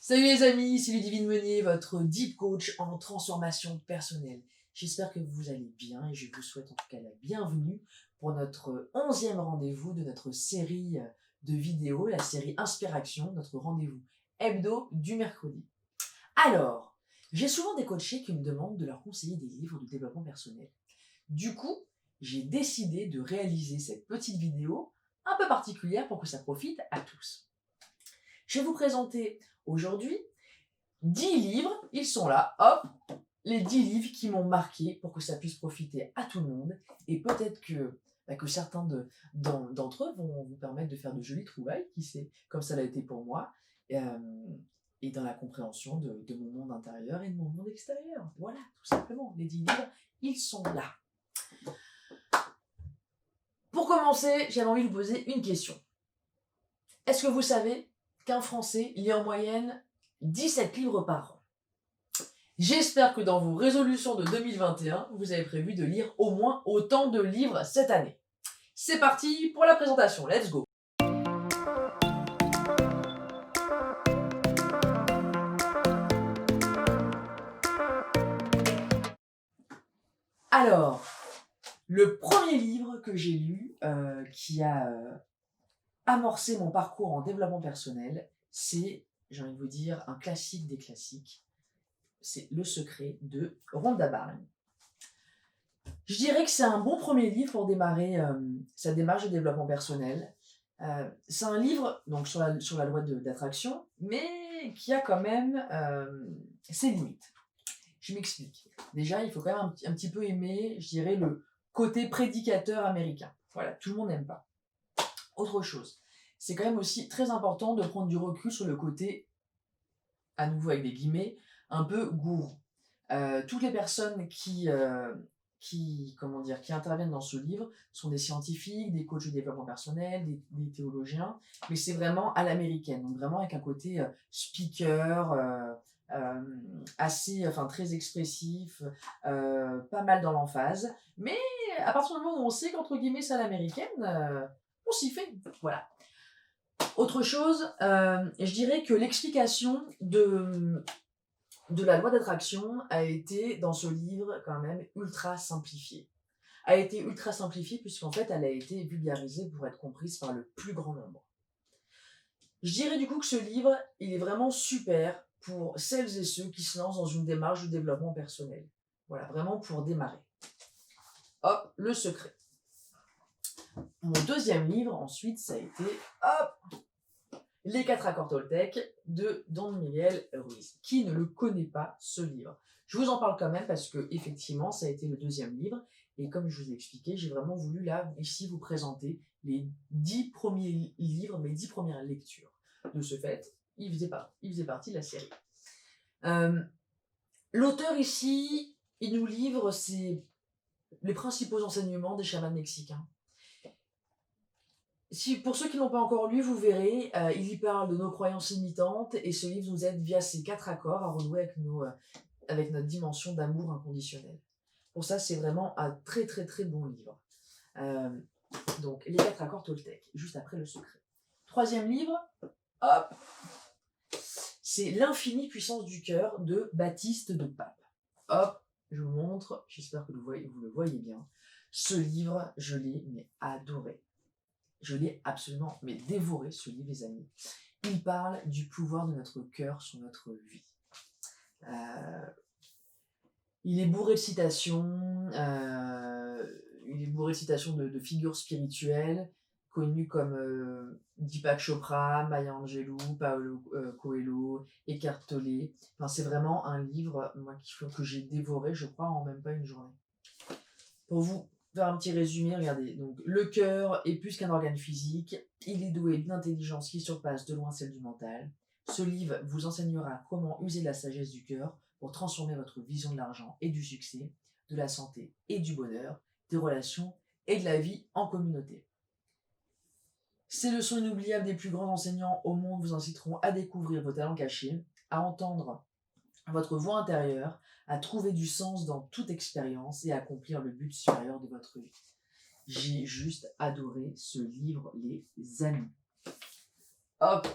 Salut les amis, c'est Ludivine Meunier, votre Deep Coach en transformation personnelle. J'espère que vous allez bien et je vous souhaite en tout cas la bienvenue pour notre 11e rendez-vous de notre série de vidéos, la série Inspiration, notre rendez-vous hebdo du mercredi. Alors, j'ai souvent des coachés qui me demandent de leur conseiller des livres de développement personnel. Du coup, j'ai décidé de réaliser cette petite vidéo un peu particulière pour que ça profite à tous. Je vais vous présenter aujourd'hui 10 livres, ils sont là, hop, les 10 livres qui m'ont marqué pour que ça puisse profiter à tout le monde et peut-être que certains d'entre eux vont vous permettre de faire de jolies trouvailles, qui sait, comme ça l'a été pour moi, et dans la compréhension de mon monde intérieur et de mon monde extérieur. Voilà, tout simplement, les 10 livres, ils sont là. Pour commencer, j'avais envie de vous poser une question. Est-ce que vous savez qu'un Français lit en moyenne 17 livres par an? J'espère que dans vos résolutions de 2021, vous avez prévu de lire au moins autant de livres cette année. C'est parti pour la présentation, let's go! Alors, le premier livre que j'ai lu qui a amorcé mon parcours en développement personnel, c'est, j'ai envie de vous dire, un classique des classiques. C'est Le Secret de Rhonda Byrne. Je dirais que c'est un bon premier livre pour démarrer sa démarche de développement personnel. C'est un livre donc, sur la loi d'attraction, mais qui a quand même ses limites. Je m'explique. Déjà, il faut quand même un petit peu aimer, je dirais, le côté prédicateur américain. Voilà, tout le monde n'aime pas. Autre chose, c'est quand même aussi très important de prendre du recul sur le côté, à nouveau avec des guillemets, un peu gourou. Toutes les personnes qui interviennent dans ce livre sont des scientifiques, des coachs de développement personnel, des théologiens, mais c'est vraiment à l'américaine, donc vraiment avec un côté speaker, très expressif, pas mal dans l'emphase, mais à partir du moment où on sait qu'entre guillemets c'est à l'américaine, on s'y fait, voilà. Autre chose, je dirais que l'explication de la loi d'attraction a été, dans ce livre, quand même ultra simplifiée. A été ultra simplifiée puisqu'en fait, elle a été vulgarisée pour être comprise par le plus grand nombre. Je dirais du coup que ce livre, il est vraiment super pour celles et ceux qui se lancent dans une démarche de développement personnel. Voilà, vraiment pour démarrer. Hop, Le Secret. Mon deuxième livre, ensuite, ça a été, hop, Les 4 accords Toltec de Don Miguel Ruiz. Qui ne le connaît pas, ce livre? Je vous en parle quand même parce que effectivement, ça a été le deuxième livre. Et comme je vous ai expliqué, j'ai vraiment voulu là, ici, vous présenter les 10 premiers livres, mes 10 premières lectures. De ce fait, il faisait partie de la série. L'auteur ici, il nous livre les principaux enseignements des chamans mexicains. Pour ceux qui n'ont pas encore lu, vous verrez, il y parle de nos croyances limitantes et ce livre nous aide via ces 4 accords à renouer avec notre dimension d'amour inconditionnel. Pour ça, c'est vraiment un très très très bon livre. Donc, Les 4 accords Toltec, juste après Le Secret. Troisième livre, hop, c'est L'infinie puissance du cœur de Baptiste de Pape. Hop, je vous montre, j'espère que vous le voyez bien. Ce livre, je l'ai adoré. Je l'ai absolument dévoré, ce livre, les amis. Il parle du pouvoir de notre cœur sur notre vie. Il est bourré de citations, de figures spirituelles, connues comme Deepak Chopra, Maya Angelou, Paulo Coelho, Eckhart Tolle. Enfin, c'est vraiment un livre que j'ai dévoré, je crois, en même pas une journée. Pour vous faire un petit résumé, regardez. Donc, le cœur est plus qu'un organe physique. Il est doué d'une intelligence qui surpasse de loin celle du mental. Ce livre vous enseignera comment user de la sagesse du cœur pour transformer votre vision de l'argent et du succès, de la santé et du bonheur, des relations et de la vie en communauté. Ces leçons inoubliables des plus grands enseignants au monde vous inciteront à découvrir vos talents cachés, à entendre votre voix intérieure, à trouver du sens dans toute expérience et à accomplir le but supérieur de votre vie. J'ai juste adoré ce livre, les amis. Hop,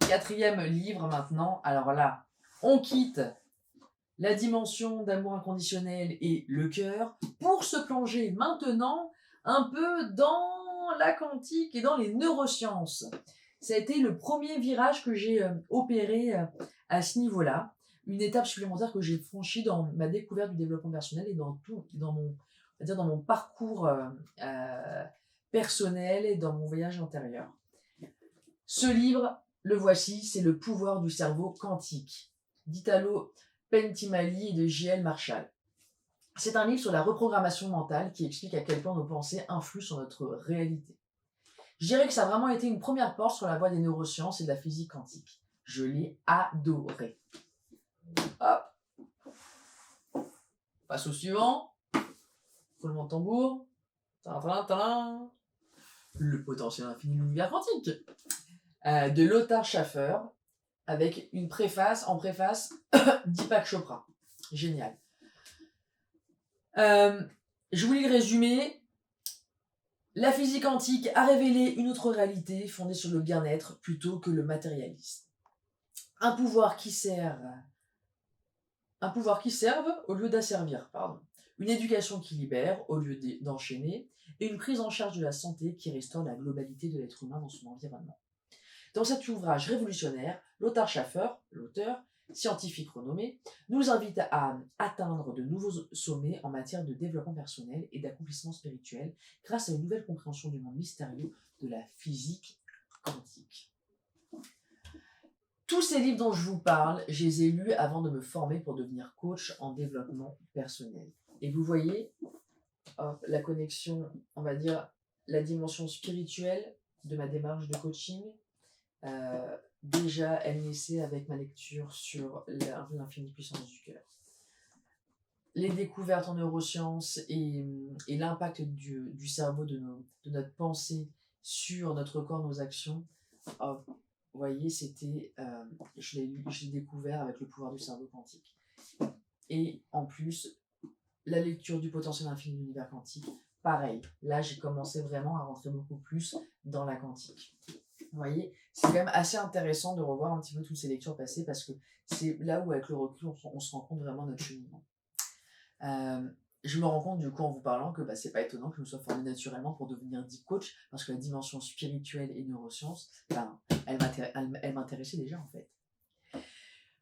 4e livre maintenant. Alors là, on quitte la dimension d'amour inconditionnel et le cœur pour se plonger maintenant un peu dans la quantique et dans les neurosciences. Ça a été le premier virage que j'ai opéré à ce niveau-là. Une étape supplémentaire que j'ai franchie dans ma découverte du développement personnel et dans mon parcours personnel et dans mon voyage intérieur. Ce livre, le voici, c'est Le pouvoir du cerveau quantique, d'Italo Pentimali et de J.L. Marshall. C'est un livre sur la reprogrammation mentale qui explique à quel point nos pensées influent sur notre réalité. Je dirais que ça a vraiment été une première porte sur la voie des neurosciences et de la physique quantique. Je l'ai adoré. Hop. Passe au suivant. Roulement de tambour. Tadam. Le potentiel infini de l'univers quantique. De Lothar Schaffer, avec une préface, Deepak Chopra. Génial. Je vous lis le résumé. La physique quantique a révélé une autre réalité fondée sur le bien-être plutôt que le matérialisme. Un pouvoir qui serve au lieu d'asservir, Une éducation qui libère au lieu d'enchaîner, et une prise en charge de la santé qui restaure la globalité de l'être humain dans son environnement. Dans cet ouvrage révolutionnaire, Lothar Schaffer, l'auteur, scientifique renommé, nous invite à atteindre de nouveaux sommets en matière de développement personnel et d'accomplissement spirituel grâce à une nouvelle compréhension du monde mystérieux de la physique quantique. Tous ces livres dont je vous parle, je les ai lus avant de me former pour devenir coach en développement personnel. Et vous voyez, la connexion, on va dire, la dimension spirituelle de ma démarche de coaching. Déjà, elle naissait avec ma lecture sur l'infinie puissance du cœur. Les découvertes en neurosciences et l'impact du cerveau, de notre pensée sur notre corps, nos actions. Vous voyez, je l'ai découvert avec le pouvoir du cerveau quantique. Et en plus, la lecture du potentiel infini de l'univers quantique, pareil. Là, j'ai commencé vraiment à rentrer beaucoup plus dans la quantique. Vous voyez, c'est quand même assez intéressant de revoir un petit peu toutes ces lectures passées parce que c'est là où, avec le recul, on se rend compte vraiment de notre cheminement. Je me rends compte du coup en vous parlant que c'est pas étonnant que je me sois formée naturellement pour devenir deep coach parce que la dimension spirituelle et neurosciences, elle m'intéressait déjà en fait.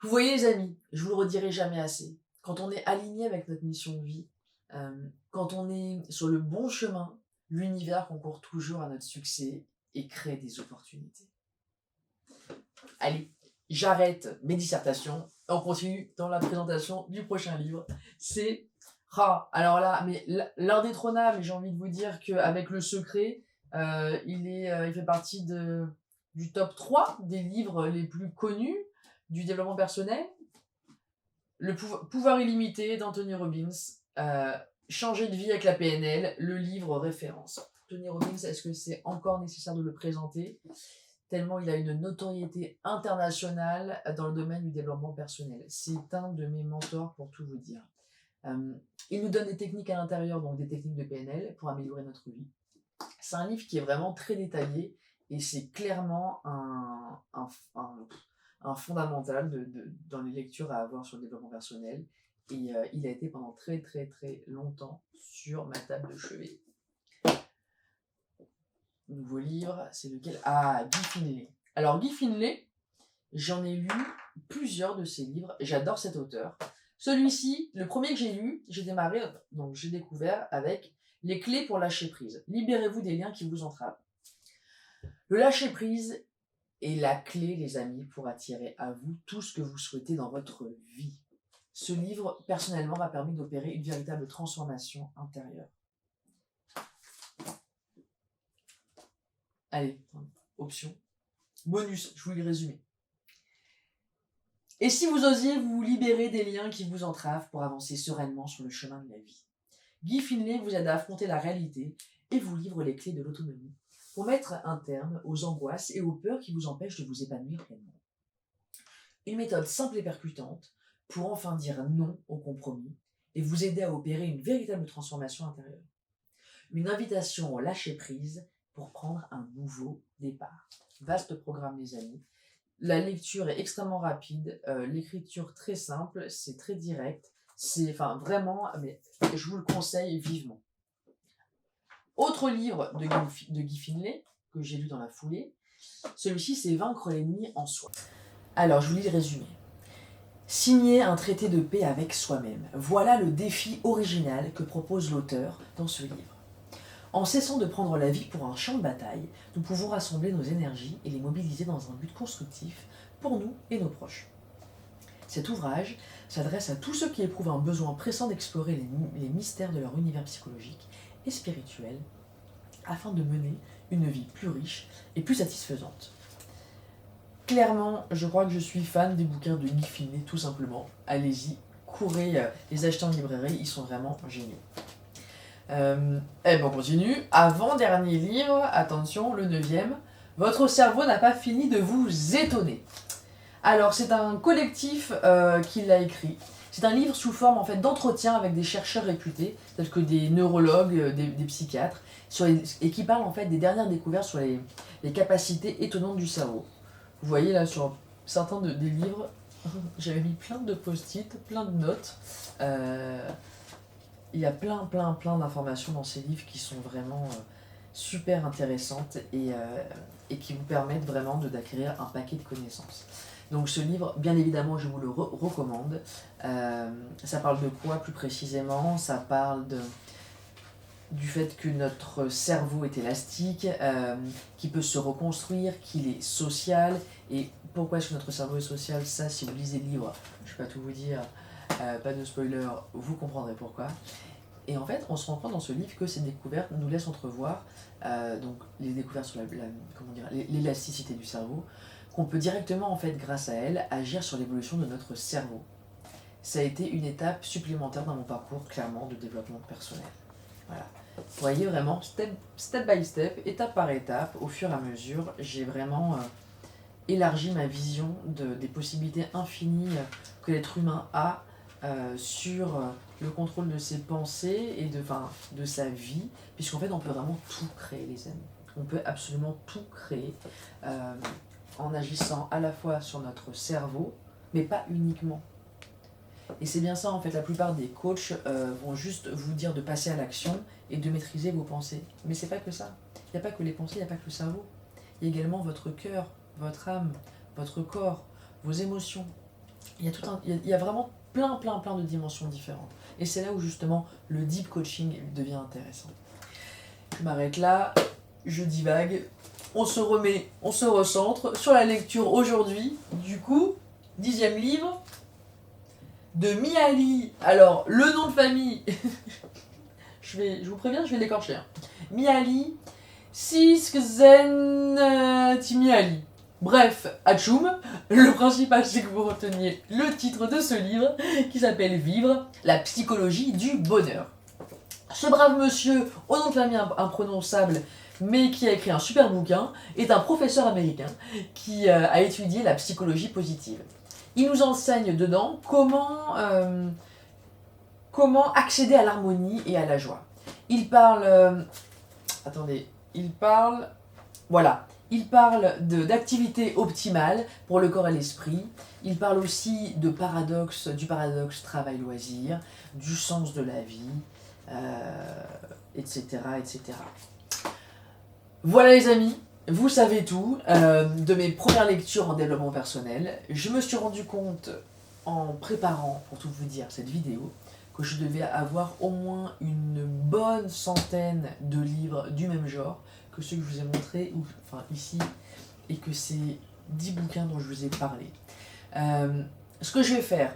Vous voyez les amis, je vous le redirai jamais assez. Quand on est aligné avec notre mission de vie, quand on est sur le bon chemin, l'univers concourt toujours à notre succès et crée des opportunités. Allez, j'arrête mes dissertations. On continue dans la présentation du prochain livre. C'est alors là, mais l'indétrônable, j'ai envie de vous dire qu'avec Le Secret, il fait partie du top 3 des livres les plus connus du développement personnel. Le pouvoir illimité d'Anthony Robbins. Changer de vie avec la PNL, le livre référence. Tony Robbins, est-ce que c'est encore nécessaire de le présenter ? Tellement il a une notoriété internationale dans le domaine du développement personnel. C'est un de mes mentors pour tout vous dire. Il nous donne des techniques à l'intérieur, donc des techniques de PNL pour améliorer notre vie. C'est un livre qui est vraiment très détaillé et c'est clairement un fondamental dans les lectures à avoir sur le développement personnel. Et il a été pendant très très très longtemps sur ma table de chevet. Nouveau livre, c'est lequel ? Guy Finlay. Alors Guy Finlay, j'en ai lu plusieurs de ses livres, j'adore cet auteur. Celui-ci, le premier que j'ai lu, j'ai découvert avec Les clés pour lâcher prise. Libérez-vous des liens qui vous entravent. Le lâcher prise est la clé, les amis, pour attirer à vous tout ce que vous souhaitez dans votre vie. Ce livre, personnellement, m'a permis d'opérer une véritable transformation intérieure. Allez, option. Bonus, je vous le résume. Et si vous osiez vous libérer des liens qui vous entravent pour avancer sereinement sur le chemin de la vie ? Guy Finlay vous aide à affronter la réalité et vous livre les clés de l'autonomie pour mettre un terme aux angoisses et aux peurs qui vous empêchent de vous épanouir pleinement. Une méthode simple et percutante pour enfin dire non au compromis et vous aider à opérer une véritable transformation intérieure. Une invitation au lâcher-prise pour prendre un nouveau départ. Vaste programme, les amis. La lecture est extrêmement rapide, l'écriture très simple, c'est très direct. C'est enfin vraiment, mais je vous le conseille vivement. Autre livre de Guy Finlay, que j'ai lu dans la foulée, celui-ci c'est Vaincre l'ennemi en soi. Alors, je vous lis le résumé. Signer un traité de paix avec soi-même, voilà le défi original que propose l'auteur dans ce livre. En cessant de prendre la vie pour un champ de bataille, nous pouvons rassembler nos énergies et les mobiliser dans un but constructif pour nous et nos proches. Cet ouvrage s'adresse à tous ceux qui éprouvent un besoin pressant d'explorer les mystères de leur univers psychologique et spirituel afin de mener une vie plus riche et plus satisfaisante. Clairement, je crois que je suis fan des bouquins de Guy Finlay, tout simplement. Allez-y, courez les acheter en librairie, ils sont vraiment géniaux. On continue. Avant-dernier livre, attention, le 9e. Votre cerveau n'a pas fini de vous étonner. Alors, c'est un collectif qui l'a écrit. C'est un livre sous forme en fait d'entretien avec des chercheurs réputés, tels que des neurologues, des psychiatres, et qui parlent en fait des dernières découvertes sur les capacités étonnantes du cerveau. Vous voyez là sur certains des livres, j'avais mis plein de post-it, plein de notes. Il y a plein d'informations dans ces livres qui sont vraiment super intéressantes et qui vous permettent vraiment d'acquérir un paquet de connaissances. Donc ce livre, bien évidemment, je vous le recommande. Ça parle de quoi plus précisément? Ça parle du fait que notre cerveau est élastique, qu'il peut se reconstruire, qu'il est social. Et pourquoi est-ce que notre cerveau est social? Ça, si vous lisez le livre, je ne vais pas tout vous dire, pas de spoiler, vous comprendrez pourquoi. Et en fait, on se rend compte dans ce livre que ces découvertes nous laissent entrevoir donc les découvertes sur l'élasticité du cerveau, qu'on peut directement, en fait, grâce à elles, agir sur l'évolution de notre cerveau. Ça a été une étape supplémentaire dans mon parcours, clairement, de développement personnel. Voilà. Vous voyez vraiment, step by step, étape par étape, au fur et à mesure, j'ai vraiment élargi ma vision des possibilités infinies que l'être humain a sur le contrôle de ses pensées et de sa vie, puisqu'en fait on peut vraiment tout créer, les amis. On peut absolument tout créer en agissant à la fois sur notre cerveau, mais pas uniquement. Et c'est bien ça en fait, la plupart des coachs vont juste vous dire de passer à l'action et de maîtriser vos pensées. Mais c'est pas que ça. Il n'y a pas que les pensées, il n'y a pas que le cerveau. Il y a également votre cœur, votre âme, votre corps, vos émotions. Il y a vraiment plein de dimensions différentes. Et c'est là où justement le deep coaching devient intéressant. Je m'arrête là, je divague, on se remet, on se recentre sur la lecture aujourd'hui. Du coup, 10e livre de Mihaly. Alors, le nom de famille, je vous préviens, je vais l'écorcher. Mihaly Csikszentmihalyi. Bref, atchoum, le principal c'est que vous reteniez le titre de ce livre qui s'appelle Vivre, la psychologie du bonheur. Ce brave monsieur, au nom de famille imprononçable, mais qui a écrit un super bouquin, est un professeur américain qui a étudié la psychologie positive. Il nous enseigne dedans comment accéder à l'harmonie et à la joie. Il parle... Il parle d'activité optimale pour le corps et l'esprit. Il parle aussi du paradoxe travail-loisir, du sens de la vie, etc., etc. Voilà les amis, vous savez tout de mes premières lectures en développement personnel. Je me suis rendu compte en préparant, pour tout vous dire, cette vidéo, que je devais avoir au moins une bonne centaine de livres du même genre que ceux que je vous ai montrés ici, et que c'est 10 bouquins dont je vous ai parlé. Ce que je vais faire,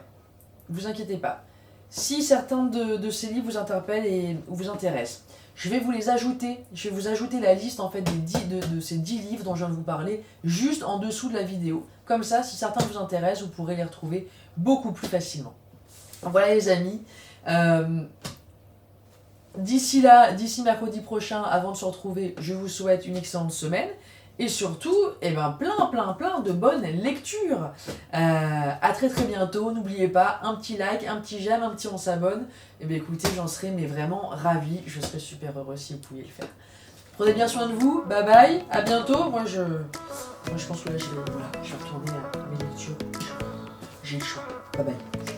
vous inquiétez pas, si certains de ces livres vous interpellent et vous intéressent, je vais vous les ajouter, je vais vous ajouter la liste en fait de ces 10 livres dont je viens de vous parler, juste en dessous de la vidéo. Comme ça, si certains vous intéressent, vous pourrez les retrouver beaucoup plus facilement. Voilà les amis, d'ici mercredi prochain, avant de se retrouver, je vous souhaite une excellente semaine. Et surtout, plein de bonnes lectures. À très bientôt. N'oubliez pas, un petit like, un petit j'aime, un petit on s'abonne. Écoutez, j'en serais vraiment ravie. Je serais super heureux si vous pouviez le faire. Prenez bien soin de vous. Bye bye. À bientôt. Moi, Moi, je pense que là, je vais retourner à mes lectures. J'ai le choix. Bye bye.